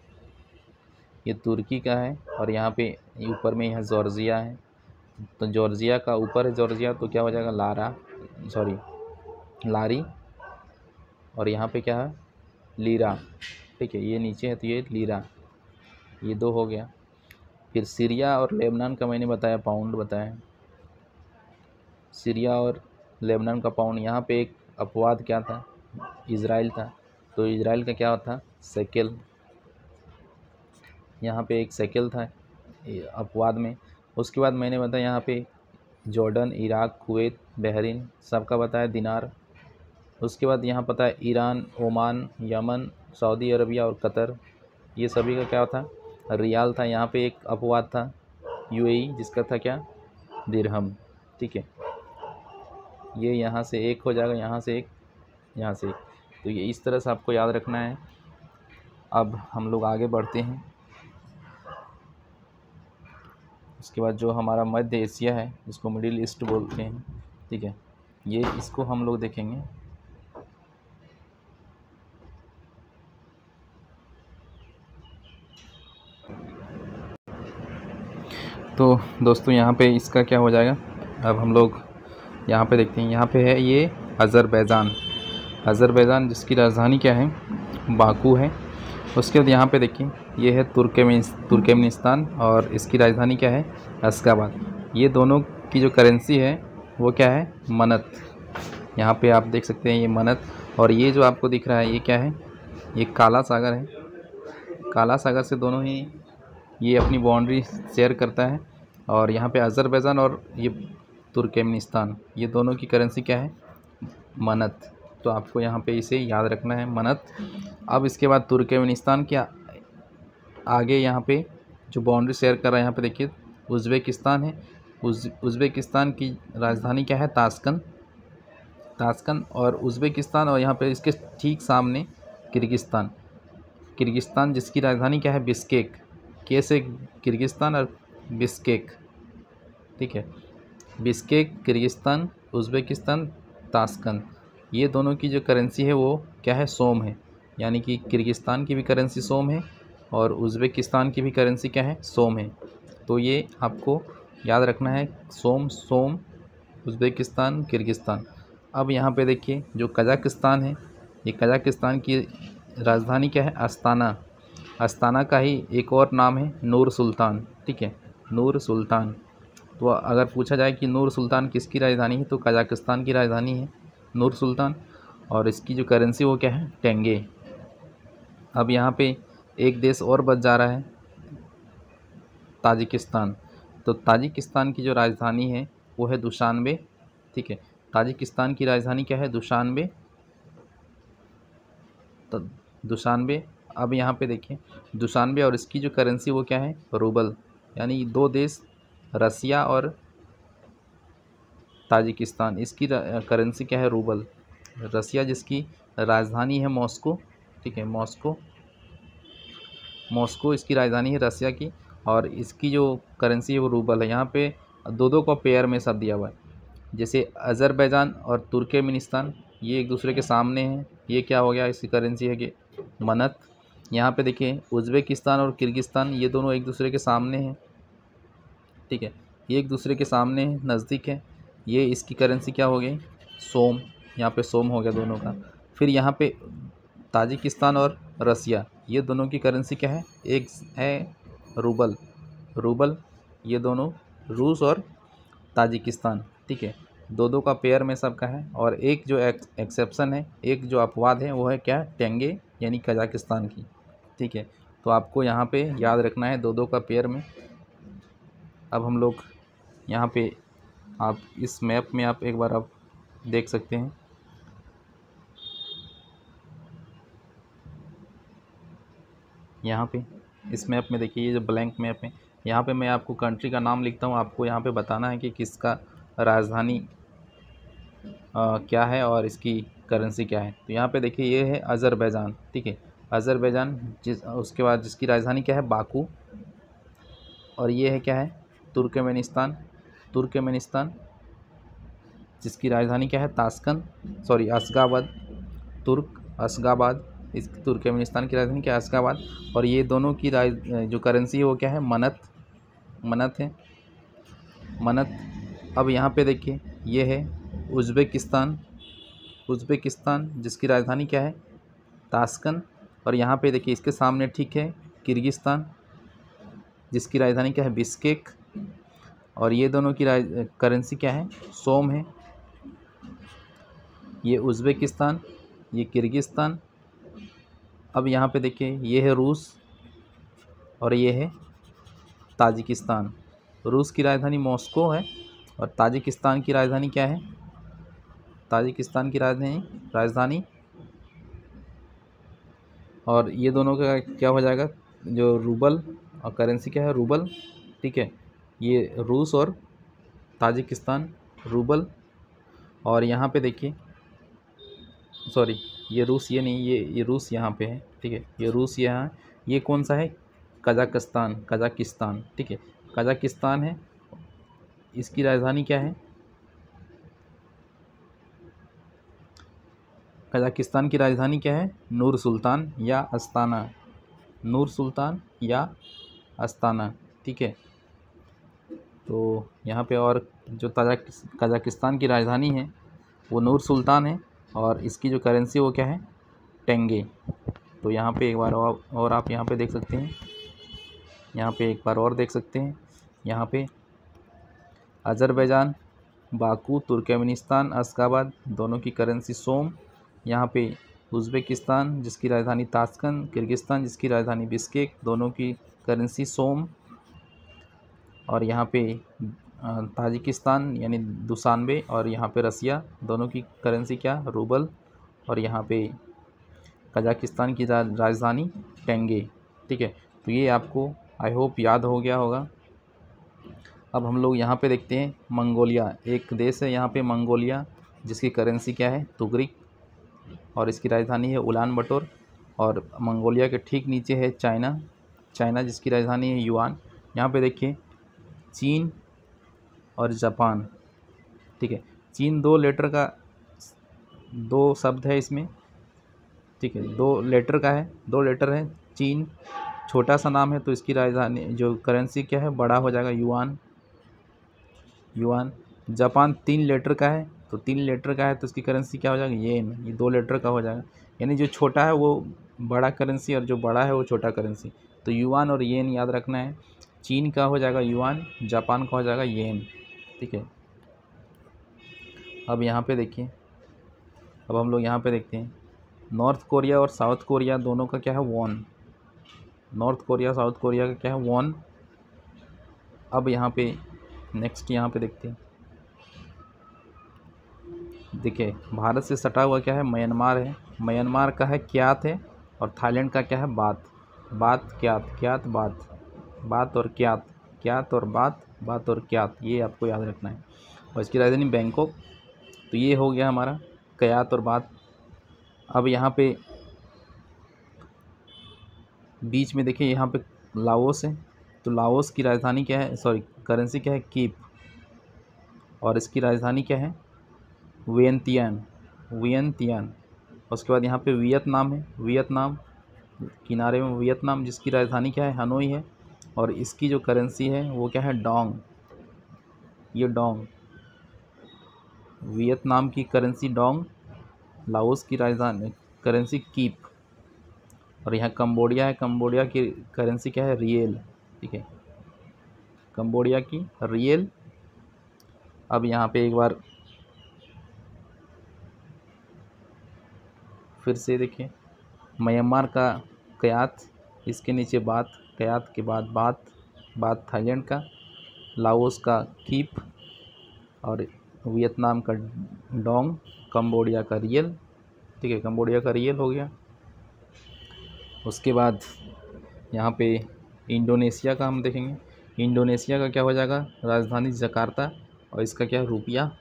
ये तुर्की का है, और यहाँ पे ऊपर में यह जॉर्जिया है। तो जॉर्जिया का ऊपर है जॉर्जिया, तो क्या हो जाएगा, लारी, और यहाँ पे क्या है, लीरा, ठीक है। ये नीचे है, तो ये लीरा। ये दो हो गया। फिर सीरिया और लेबनान का मैंने बताया, पाउंड बताया। सीरिया और लेबनान का पाउंड। यहाँ पे एक अपवाद क्या था, इज़राइल था। तो इज़राइल का क्या था, शेकेल। यहाँ पे एक शेकेल था अपवाद में। उसके बाद मैंने बताया यहाँ पे जॉर्डन, इराक, कुवैत, बहरीन, सबका बताया दिनार। उसके बाद यहाँ पता है Iran, Oman, Yemen, Saudi Arabia और कतर, ये सभी का क्या था, रियाल था। यहाँ पे एक अपवाद था UAE, जिसका था क्या, दिरहम, ठीक है। ये यहाँ से एक हो जाएगा, यहाँ से एक, यहाँ से एक। तो ये इस तरह से आपको याद रखना है। अब हम लोग आगे बढ़ते हैं। उसके बाद जो हमारा मध्य एशिया है, इसको मिडिल ईस्ट बोलते हैं, ठीक है। ये इसको हम लोग देखेंगे। तो दोस्तों यहाँ पे इसका क्या हो जाएगा, अब हम लोग यहाँ पे देखते हैं। यहाँ पे है ये अज़रबैजान, अज़रबैजान जिसकी राजधानी क्या है, बाकू है। उसके बाद यहाँ पे देखिए, ये है तुर्कमेनिस्तान, और इसकी राजधानी क्या है, अशगाबाद। ये दोनों की जो करेंसी है वो क्या है, मनत, यहाँ पे आप देख सकते हैं ये मनत, और ये जो आपको दिख रहा है ये क्या है, ये काला सागर है। काला सागर से दोनों ही ये अपनी बाउंड्री शेयर करता है। और यहाँ पे अज़रबैजान और ये तुर्कमेनिस्तान, ये दोनों की करेंसी क्या है, मनत। तो आपको यहाँ पे इसे याद रखना है, मनत। अब इसके बाद तुर्कमेनिस्तान के आगे यहाँ पे जो बाउंड्री शेयर कर रहा है, यहाँ पे देखिए उज़्बेकिस्तान है। उज़्बेकिस्तान की राजधानी क्या है, ताशकंद। और उज़्बेकिस्तान, और यहाँ पे इसके ठीक सामने किर्गिस्तान जिसकी राजधानी क्या है, बिश्केक। कैसे किर्गिस्तान और बिश्केक, ठीक है, बिश्केक किर्गिस्तान, उज़्बेकिस्तान, ताशकंद, ये दोनों की जो करेंसी है वो क्या है, सोम है। यानी कि किर्गिस्तान की भी करेंसी सोम है और उज़्बेकिस्तान की भी करेंसी क्या है, सोम है। तो ये आपको याद रखना है, सोम, उज़्बेकिस्तान, किर्गिस्तान। अब यहाँ पे देखिए जो कजाकिस्तान है, ये कजाकिस्तान की राजधानी क्या है, अस्ताना का ही एक और नाम है नूर सुल्तान, ठीक है, नूर सुल्तान। तो अगर पूछा जाए कि नूर सुल्तान किसकी राजधानी है, तो कजाकिस्तान की राजधानी है नूर सुल्तान, और इसकी जो करेंसी वो क्या है, टेंगे। अब यहाँ पे एक देश और बच जा रहा है, ताजिकिस्तान। तो ताजिकिस्तान की जो राजधानी है वो है दुशानबे, ठीक है, ताजिकिस्तान की राजधानी क्या है, दुशानबे। तो दुशानबे, अब यहाँ पे देखिए दुशानबे, और इसकी जो करेंसी वो क्या है, रूबल। यानी दो देश, रसिया और ताजिकिस्तान, इसकी करेंसी क्या है, रूबल। रसिया जिसकी राजधानी है मॉस्को, ठीक है, मॉस्को इसकी राजधानी है रसिया की, और इसकी जो करेंसी है वो रूबल है। यहाँ पे दो को पेयर में सब दिया हुआ है। जैसे अज़रबैजान और तुर्कमेनिस्तान ये एक दूसरे के सामने हैं, ये क्या हो गया, इसकी करेंसी है कि मनत। यहाँ पे देखिए उज़्बेकिस्तान और किर्गिस्तान ये दोनों एक दूसरे के सामने हैं, ठीक है, ये एक दूसरे के सामने हैं, नज़दीक है। ये इसकी करेंसी क्या हो गई, सोम। यहाँ पे सोम हो गया दोनों का। फिर यहाँ पे ताजिकिस्तान और रसिया, ये दोनों की करेंसी क्या है, एक है रूबल। ये दोनों रूस और ताजिकिस्तान, ठीक है, दो का पेयर में सबका है। और एक जो एक्सेप्शन है, एक जो अपवाद है वो है क्या, टेंगे, यानी कजाकिस्तान की, ठीक है। तो आपको यहाँ पे याद रखना है दो का पेयर में। अब हम लोग यहाँ पे, आप इस मैप में आप एक बार आप देख सकते हैं, यहाँ पे इस मैप में देखिए, ये जो ब्लैंक मैप है, यहाँ पे मैं आपको कंट्री का नाम लिखता हूँ, आपको यहाँ पे बताना है कि किसका राजधानी क्या है और इसकी करेंसी क्या है। तो यहाँ पे देखिए ये है अज़रबैजान, ठीक है, अज़रबैजान उसके बाद जिसकी राजधानी क्या है, बाकू। और ये है क्या है, तुर्कमेनिस्तान जिसकी राजधानी क्या है, अशगाबाद। इस तुर्कमेनिस्तान की राजधानी क्या है, अशगाबाद। और ये दोनों की जो करेंसी है वो क्या है, मनत है, मनत। अब यहाँ पे देखिए ये है उज़्बेकिस्तान जिसकी राजधानी क्या है, ताशकंद। और यहाँ पे देखिए इसके सामने ठीक है किर्गिस्तान जिसकी राजधानी क्या है, बिश्केक। और ये दोनों की करेंसी क्या है, सोम है। ये उज़्बेकिस्तान, ये किर्गिस्तान। अब यहाँ पे देखिए ये है रूस और ये है ताजिकिस्तान। रूस की राजधानी मॉस्को है और ताजिकिस्तान की राजधानी क्या है, ताजिकिस्तान की राजधानी और ये दोनों का क्या हो जाएगा, जो रूबल और करेंसी क्या है, रूबल, ठीक है। ये रूस और ताजिकिस्तान, रूबल। और यहाँ पे देखिए, सॉरी ये रूस, ये नहीं, ये रूस यहाँ पे है, ठीक है, ये रूस यहाँ। ये कौन सा है, कजाकिस्तान, ठीक है, कजाकिस्तान है। इसकी राजधानी क्या है, कजाकिस्तान की राजधानी क्या है, नूर सुल्तान या अस्ताना, ठीक है। तो यहाँ पे और जो कजाकिस्तान की राजधानी है वो नूर सुल्तान है और इसकी जो करेंसी वो क्या है, टेंगे। तो यहाँ पे एक बार और आप यहाँ पे देख सकते हैं, यहाँ पे एक बार और देख सकते हैं, यहाँ पे अज़रबैजान बाकू तुर्कमेनिस्तान अशगाबाद दोनों की करेंसी सोम। यहाँ पे उज़्बेकिस्तान जिसकी राजधानी ताशकंद, किर्गिस्तान जिसकी राजधानी बिश्केक दोनों की करेंसी सोम। और यहाँ पे ताजिकिस्तान यानी दुशानबे और यहाँ पे रसिया दोनों की करेंसी क्या, रूबल। और यहाँ पे कजाकिस्तान की राजधानी टेंगे। ठीक है, तो ये आपको आई होप याद हो गया होगा। अब हम लोग यहाँ पे देखते हैं मंगोलिया, एक देश है यहाँ पे मंगोलिया जिसकी करेंसी क्या है, तुगरिक, और इसकी राजधानी है उलान बटोर। और मंगोलिया के ठीक नीचे है चाइना, चाइना जिसकी राजधानी है युआन। यहाँ पे देखिए चीन और जापान। ठीक है, चीन 2 लेटर का 2 शब्द है इसमें। ठीक है, 2 लेटर का है, 2 लेटर है। चीन छोटा सा नाम है तो इसकी राजधानी जो करेंसी क्या है, बड़ा हो जाएगा युआन, युआन। जापान 3 लेटर का है तो 3 लेटर का है तो इसकी करेंसी क्या हो जाएगा, येन। ये 2 लेटर का हो जाएगा, यानी जो छोटा है वो बड़ा करेंसी और जो बड़ा है वो छोटा करेंसी। तो युआन और येन याद रखना है। चीन का हो जाएगा युआन, जापान का हो जाएगा येन। ठीक है, अब यहाँ पे देखिए, अब हम लोग यहाँ पे देखते हैं नॉर्थ कोरिया और साउथ कोरिया दोनों का क्या है, won. North Korea South Korea का क्या है, वॉन। अब यहाँ पे नेक्स्ट यहाँ पे देखते हैं, देखिए भारत से सटा हुआ क्या है, म्यांमार है। म्यांमार का है क्यात है और थाईलैंड का क्या है, बात। बात क्यात, क्यात बात, बात और क्यात, क्यात और बात, बात और क्यात, ये आपको याद रखना है। और इसकी राजधानी बैंकॉक। तो ये हो गया हमारा क्यात और बात। अब यहाँ पे बीच में देखिए यहाँ पे लाओस है, तो लाओस की राजधानी क्या है, सॉरी करेंसी क्या है, कीप। और इसकी राजधानी क्या है, वियंतियान, वियंतियान। उसके बाद यहाँ पे वियतनाम है, वियतनाम किनारे में वियतनाम जिसकी राजधानी क्या है, हनोई है। और इसकी जो करेंसी है वो क्या है, डोंग, ये डोंग। वियतनाम की करेंसी डोंग, लाओस की राजधानी करेंसी कीप। और यहाँ कंबोडिया है, कंबोडिया की करेंसी क्या है, रियल। ठीक है, कंबोडिया की रियल। अब यहाँ पे एक बार फिर से देखिए, म्यांमार का क्यात, इसके नीचे बात, क्यात के बाद बात, बात थाईलैंड का, लाओस का कीप और वियतनाम का डोंग, कंबोडिया का रियल। ठीक है, कंबोडिया का रियल हो गया। उसके बाद यहाँ पे इंडोनेशिया का हम देखेंगे। इंडोनेशिया का क्या हो जाएगा, राजधानी जकार्ता और इसका क्या है, रुपया।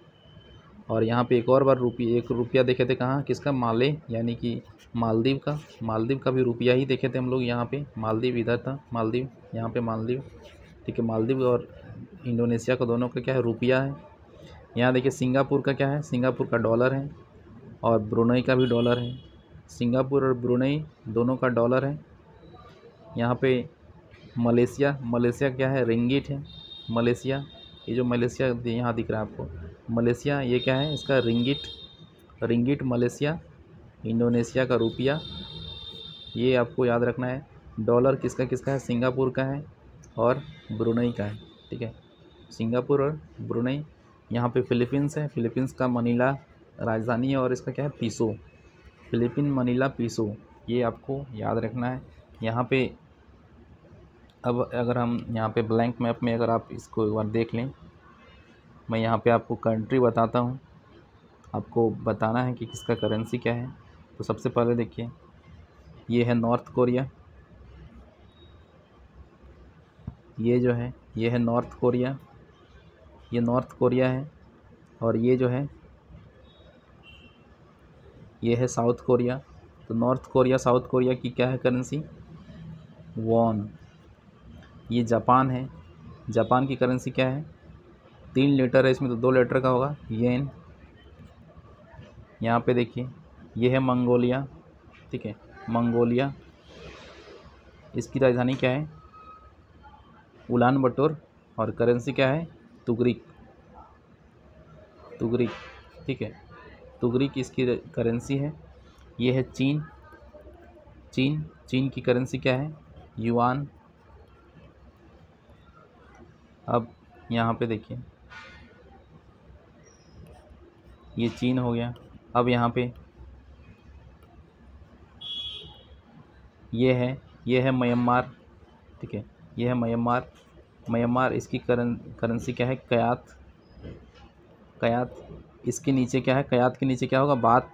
और यहाँ पे एक और बार एक रुपया देखे थे कहाँ, किसका, माले यानी कि मालदीव का। मालदीव का भी रुपया ही देखे थे हम लोग यहाँ पे, मालदीव इधर था, मालदीव यहाँ पे मालदीव। ठीक है, मालदीव और इंडोनेशिया का दोनों का क्या है, रुपया है। यहाँ देखिए सिंगापुर का क्या है, सिंगापुर का डॉलर है और ब्रुनई का भी डॉलर है। सिंगापुर और ब्रुनई दोनों का डॉलर है। यहाँ पे मलेशिया, मलेशिया क्या है, रिंगिट है। मलेशिया, ये जो मलेशिया यहाँ दिख रहा है आपको, मलेशिया ये क्या है, इसका रिंगिट, रिंगिट मलेशिया। इंडोनेशिया का रुपया, ये आपको याद रखना है। डॉलर किसका किसका है, सिंगापुर का है और ब्रुनई का है। ठीक है, सिंगापुर और ब्रुनई। यहाँ पे फिलीपींस है, फिलीपींस का मनीला राजधानी है और इसका क्या है, पीसो। फिलीपीन मनीला पीसो, ये आपको याद रखना है। यहाँ पे अब अगर हम यहाँ पे ब्लैंक मैप में अगर आप इसको एक बार देख लें, मैं यहाँ पे आपको कंट्री बताता हूँ, आपको बताना है कि किसका करेंसी क्या है। तो सबसे पहले देखिए, ये है नॉर्थ कोरिया, ये जो है ये है नॉर्थ कोरिया, ये नॉर्थ कोरिया है। और ये जो है ये है साउथ कोरिया। तो नॉर्थ कोरिया साउथ कोरिया की क्या है करेंसी, वॉन। ये जापान है, जापान की करेंसी क्या है, 3 लीटर है इसमें तो 2 लीटर का होगा, येन। यहाँ पे देखिए ये है मंगोलिया। ठीक है, मंगोलिया, इसकी राजधानी क्या है, उलान बटोर और करेंसी क्या है, तुगरिक, तुगरिक। ठीक है, तुगरिक इसकी करेंसी है। ये है चीन, चीन, चीन की करेंसी क्या है, युआन। अब यहाँ पे देखिए ये चीन हो गया। अब यहाँ पे ये है म्यांमार, ठीक है, ये है म्यांमार। म्यांमार इसकी करेंसी क्या है, कयात। कयात इसके नीचे क्या है, कयात के नीचे क्या होगा, बात।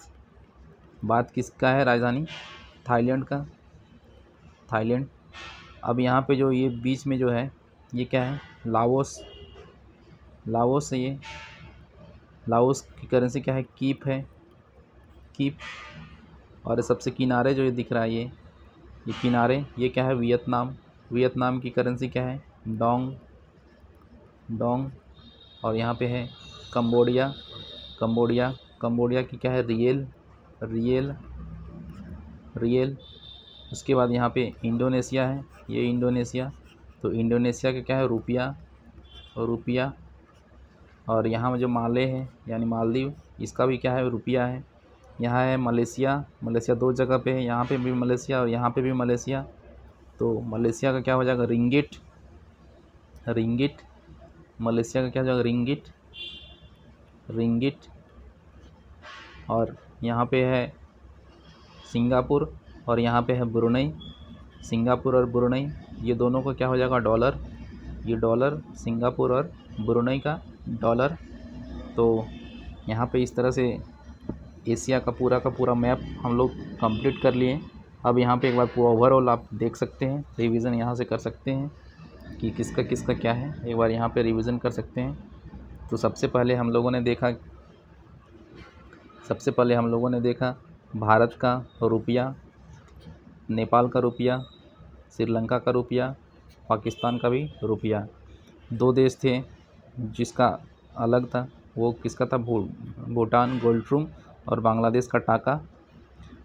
बात किसका है राजधानी, थाईलैंड का, थाईलैंड। अब यहाँ पे जो ये बीच में जो है ये क्या है, लाओस। लाओस है ये, लाओस की करेंसी क्या है, कीप है, कीप। और सबसे किनारे जो ये दिख रहा है ये किनारे, ये क्या है, वियतनाम। वियतनाम की करेंसी क्या है, डोंग, डोंग। और यहाँ पे है कंबोडिया, कंबोडिया। कंबोडिया की क्या है, रियल, रियल, रियल। उसके बाद यहाँ पे इंडोनेशिया है, ये इंडोनेशिया। तो इंडोनेशिया का क्या है, रुपया, रुपया। और यहाँ जो माले है यानी मालदीव, इसका भी क्या है, रुपया है। यहाँ है मलेशिया, मलेशिया दो जगह पे है, यहाँ पे भी मलेशिया और यहाँ पे भी मलेशिया। तो मलेशिया का क्या हो जाएगा, रिंगिट, रिंगिट। मलेशिया का क्या हो जाएगा, रिंगिट, रिंगिट। और यहाँ पे है सिंगापुर और यहाँ पे है ब्रुनई। सिंगापुर और ब्रुनई ये दोनों का क्या हो जाएगा, डॉलर। ये डॉलर, सिंगापुर और ब्रुनई का डॉलर। तो यहाँ पे इस तरह से एशिया का पूरा मैप हम लोग कंप्लीट कर लिए। अब यहाँ पे एक बार पूरा ओवरऑल आप देख सकते हैं, रिवीजन यहाँ से कर सकते हैं कि किसका किसका क्या है, एक बार यहाँ पे रिवीजन कर सकते हैं। तो सबसे पहले हम लोगों ने देखा भारत का रुपया, नेपाल का रुपया, श्रीलंका का रुपया, पाकिस्तान का भी रुपया। दो देश थे जिसका अलग था, वो किसका था, भूटान गोल्ड और बांग्लादेश का टाका।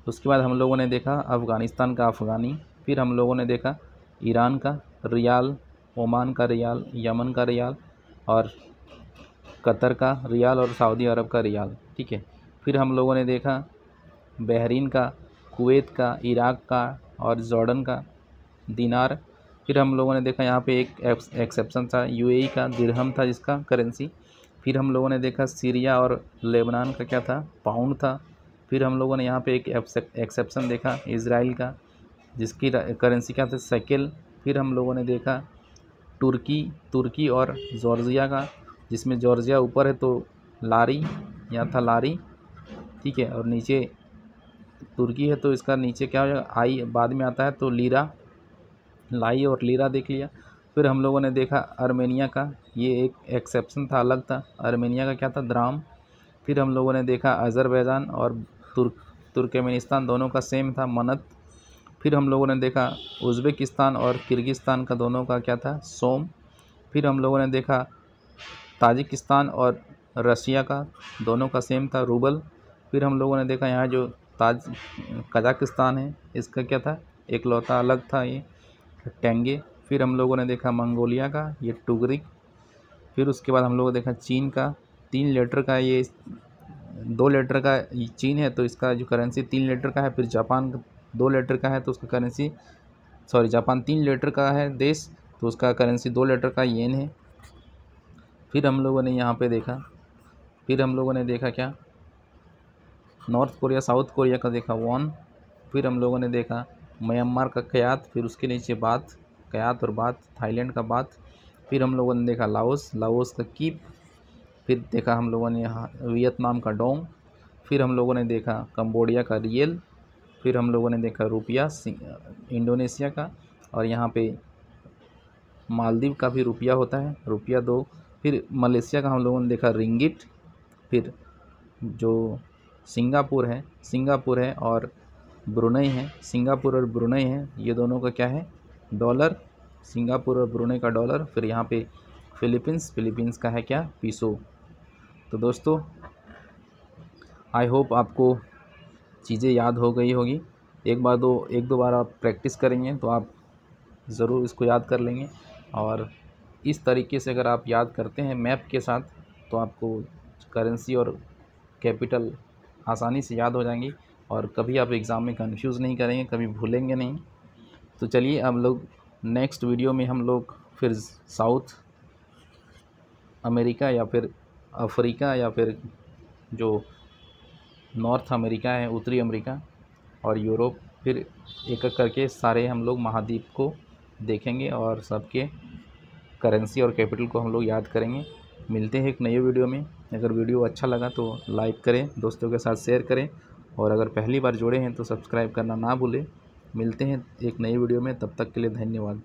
उसके बाद हम लोगों ने देखा अफ़गानिस्तान का अफ़गानी। फिर हम लोगों ने देखा ईरान का रियाल, ओमान का रियाल, यमन का रियाल और कतर का रियाल और सऊदी अरब का रियाल, ठीक है। फिर हम लोगों ने देखा बहरीन का, कुवैत का, इराक का और जॉर्डन का दिनार। फिर हम लोगों ने देखा यहाँ पे एक एक्सेप्शन था, यूएई का दिरहम था जिसका करेंसी। फिर हम लोगों ने देखा सीरिया और लेबनान का क्या था, पाउंड था। फिर हम लोगों ने यहाँ पे एक एक्सेप्शन देखा इज़राइल का जिसकी करेंसी क्या था, शेकेल। फिर हम लोगों ने देखा तुर्की और जॉर्जिया का, जिसमें जॉर्जिया ऊपर है तो लारी, यहाँ था लारी, ठीक है। और नीचे तुर्की है तो इसका नीचे क्या हो जाएगा, आई बाद में आता है तो लीरा, लाई और लीरा देख लिया। फिर हम लोगों ने देखा आर्मेनिया का, ये एक एक्सेप्शन था, अलग था। आर्मेनिया का क्या था, द्राम। फिर हम लोगों ने देखा अज़रबैजान और तुर्कमेनिस्तान दोनों का सेम था, मनत। फिर हम लोगों ने देखा उज़्बेकिस्तान और किर्गिस्तान का दोनों का क्या था, सोम। फिर हम लोगों ने देखा ताजिकिस्तान और रशिया का दोनों का सेम था, रूबल। फिर हम लोगों ने देखा यहाँ जो कजाकिस्तान है इसका क्या था, एकलौता अलग था ये, टेंगे। फिर हम लोगों ने देखा मंगोलिया का, ये टुगरिक। फिर उसके बाद हम लोगों ने देखा चीन का, 3 लेटर का, ये 2 लेटर का चीन है तो इसका जो करेंसी 3 लेटर का है। फिर जापान 2 लेटर का है तो उसका करेंसी, जापान 3 लेटर का है देश तो उसका करेंसी 2 लेटर का येन है। फिर हम लोगों ने यहाँ पे देखा, फिर हम लोगों ने देखा क्या, नॉर्थ कोरिया साउथ कोरिया का देखा वॉन। फिर हम लोगों ने देखा म्यांमार का कयात, फिर उसके नीचे बात, कयात और बात, थाईलैंड का बात। फिर हम लोगों ने देखा लाओस, लाओस का कीप। फिर देखा हम लोगों ने यहाँ वियतनाम का डोंग। फिर हम लोगों ने देखा कंबोडिया का रियल। फिर हम लोगों ने देखा रुपया इंडोनेशिया का, और यहाँ पे मालदीव का भी रुपया होता है, रुपया 2। फिर मलेशिया का हम लोगों ने देखा रिंगिट। फिर जो सिंगापुर है और ब्रुनई है, सिंगापुर और ब्रुनई है, ये दोनों का क्या है, डॉलर, सिंगापुर और ब्रुनई का डॉलर। फिर यहाँ पे फिलीपींस का है क्या, पीसो। तो दोस्तों आई होप आपको चीज़ें याद हो गई होगी। एक दो बार आप प्रैक्टिस करेंगे तो आप ज़रूर इसको याद कर लेंगे। और इस तरीके से अगर आप याद करते हैं मैप के साथ तो आपको करेंसी और कैपिटल आसानी से याद हो जाएंगी और कभी आप एग्ज़ाम में कंफ्यूज नहीं करेंगे, कभी भूलेंगे नहीं। तो चलिए हम लोग नेक्स्ट वीडियो में हम लोग फिर साउथ अमेरिका या फिर अफ्रीका या फिर जो नॉर्थ अमेरिका है, उत्तरी अमेरिका और यूरोप, फिर एक एक करके सारे हम लोग महाद्वीप को देखेंगे और सबके करेंसी और कैपिटल को हम लोग याद करेंगे। मिलते हैं एक नए वीडियो में। अगर वीडियो अच्छा लगा तो लाइक करें, दोस्तों के साथ शेयर करें और अगर पहली बार जुड़े हैं तो सब्सक्राइब करना ना भूलें। मिलते हैं एक नई वीडियो में, तब तक के लिए धन्यवाद।